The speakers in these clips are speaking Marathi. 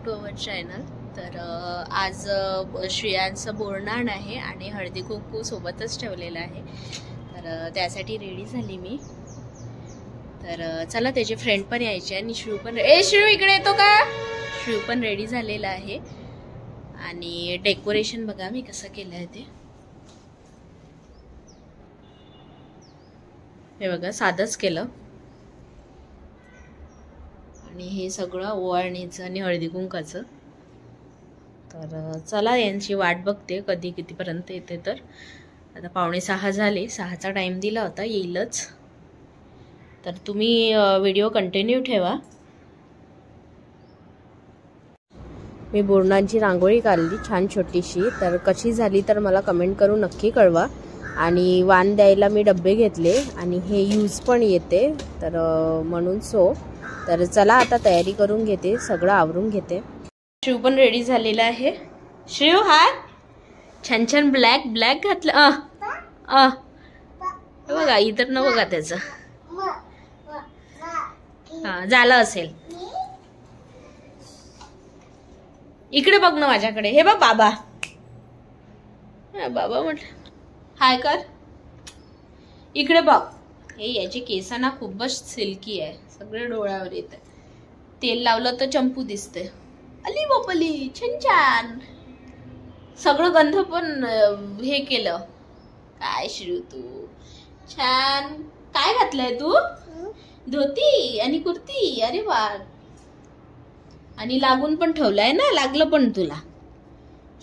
To our channel. तर आज श्रेयांचं बोरनाण आहे आणि हळदी कुंकू सोबतच ठेवलेलं आहे. तर त्यासाठी रेडी झाली मी. तर चला त्याचे फ्रेंड पण यायचे आणि श्रू पण श्रू इकडे येतो का. श्रू पण रेडी झालेला आहे आणि डेकोरेशन बघा मी कसं केलं आहे ते. हे बघा साधंच केलं आणि हे सगळं ओवाळणीचं आणि हळदी कुंकाचं. तर चला यांची वाट बघते कधी कितीपर्यंत येते. तर आता 5:45 झाले, 6चा टाइम दिला होता, येईलच. तर तुम्ही व्हिडिओ कंटिन्यू ठेवा. मी बोरणांची रांगोळी काढली छान छोटीशी. तर कशी झाली तर मला कमेंट करून नक्की कळवा. आणि वाण द्यायला मी डब्बे घेतले आणि हे यूज पण येते तर म्हणून तर चला आता तयारी करून घेते, सगळं आवरून घेते. शिव पण रेडी झालेला आहे. शिव हाय छान छान ब्लॅक ब्लॅक घातलं. बघा इतर न बघा त्याचं. हा झालं असेल. इकडे बघ ना माझ्याकडे. हे बघ बाबा. बाबा म्हटलं हाय कर. इकडे बघ. हे याचे केस ना खूपच सिल्की आहे, सगळे डोळ्यावर येत. तेल लावलं तर चंपू दिसते. अली बापली छान छान. सगळं गंध पण हे केलं. काय श्रू तू छान. काय घातलंय तू. धोती आणि कुर्ती. अरे वा. आणि लागून पण ठेवलंय ना, लागलं पण तुला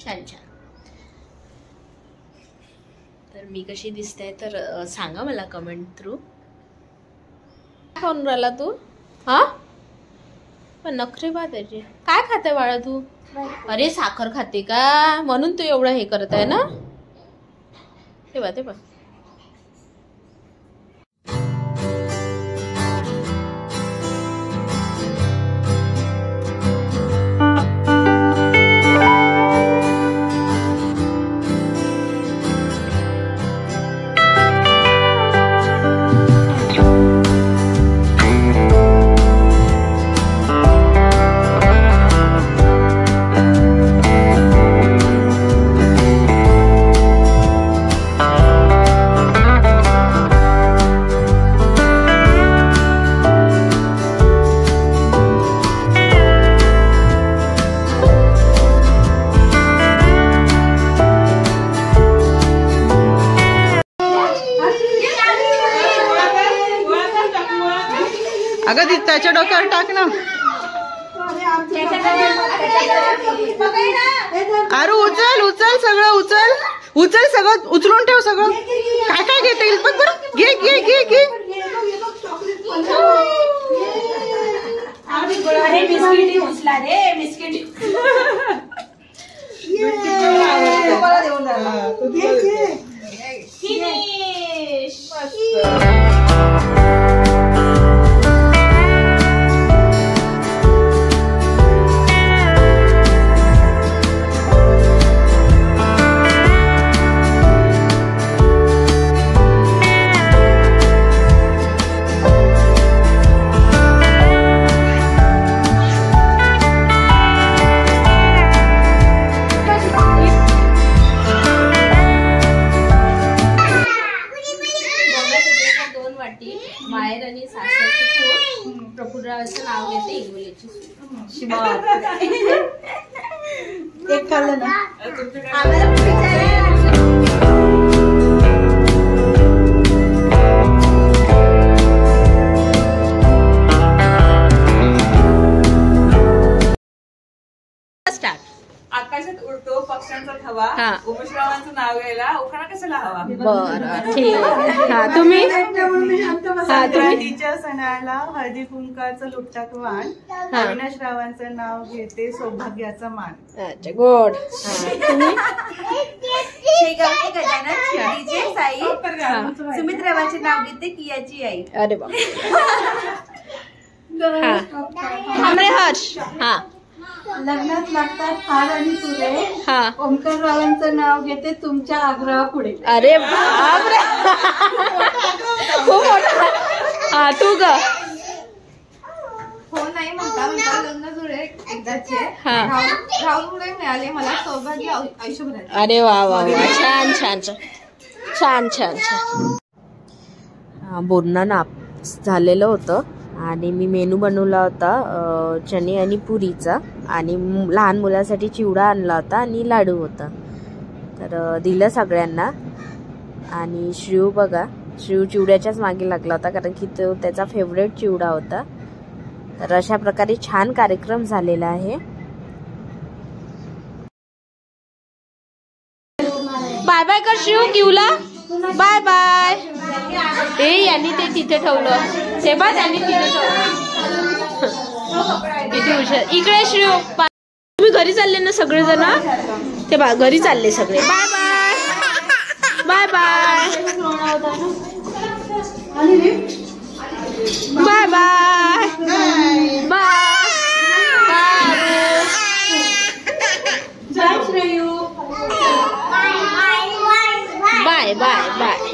छान छान. तर मी कशी दिसते तर सांगा मला कमेंट थ्रू. काय खाऊन राहिला तू. हा पण नखरे बा त्याचे. काय खाते बाळा तू. अरे साखर खाते का, म्हणून तू एवढं हे करत आहे ना. ते बा अगं त्याच्या डोक्यावर टाक ना. अरे उचल उचल सगळं उचल. उचल सगळं उचलून ठेव सगळं. काय काय घेता येईल बघ बरं. घे घे घे घे. बिस्किट उचला रे. बिस्किट माहेर आणि सासरची खूप प्रफुल्लरावांचं नाव घेते. इंगोलीची एक खाल्लं ना. आकाशात उडतो पक्ष्यांचा थवा. उमेशरावांचं नाव घ्यायला उखाणा कशाला हवा. बरं ठीक आहे. तुम्ही हळदीच्या सणाला हळदी कुंकाचं लुटतात वाण. अविनाशरावांचं नाव घेते सौभाग्याचा मान. अच्छा गोड. शेगावचे गजानन शिर्डीचे साई. सुमित्रावांचे नाव घेते कियाची आई. अरे बाप. हर्ष. हा लग्नात लागतात हार आणि तुरे. ओमकाररावांचं नाव घेते तुमच्या आग्रहापुढे. अरे बापरे. खूप मोठा. तू ग हो नाही म्हणता लग्न जुळे एकदाचे हा. राहुलमुळे मिळाले मला सौभाग्य आयुष्यभराचे. अरे वा वा वा, छान छान छान छान छान छान. बोलणं ना झालेलं होतं आणि मी मेनू बनवला होता चणे आणि पुरीचा, आणि लहान मुलासाठी चिवडा आणला होता आणि लाडू होता. तर दिलं सगळ्यांना. आणि श्रीव बघा, श्रीव चिवड्याच्याच मागे लागला होता कारण की तो त्याचा फेवरेट चिवडा होता. तर अशा प्रकारे छान कार्यक्रम झालेला आहे. बाय बाय कर श्रीव, किवला बाय बाय. ए यांनी ते तिथे ठेवलं, ते बघ त्यांनी तिथे ठेवलं. किती हुशार. इकडे श्रीव, तुम्ही घरी चालले ना सगळेजण? ते बा घरी चालले सगळे. Bye bye bye bye bye bye bye bye bye bye.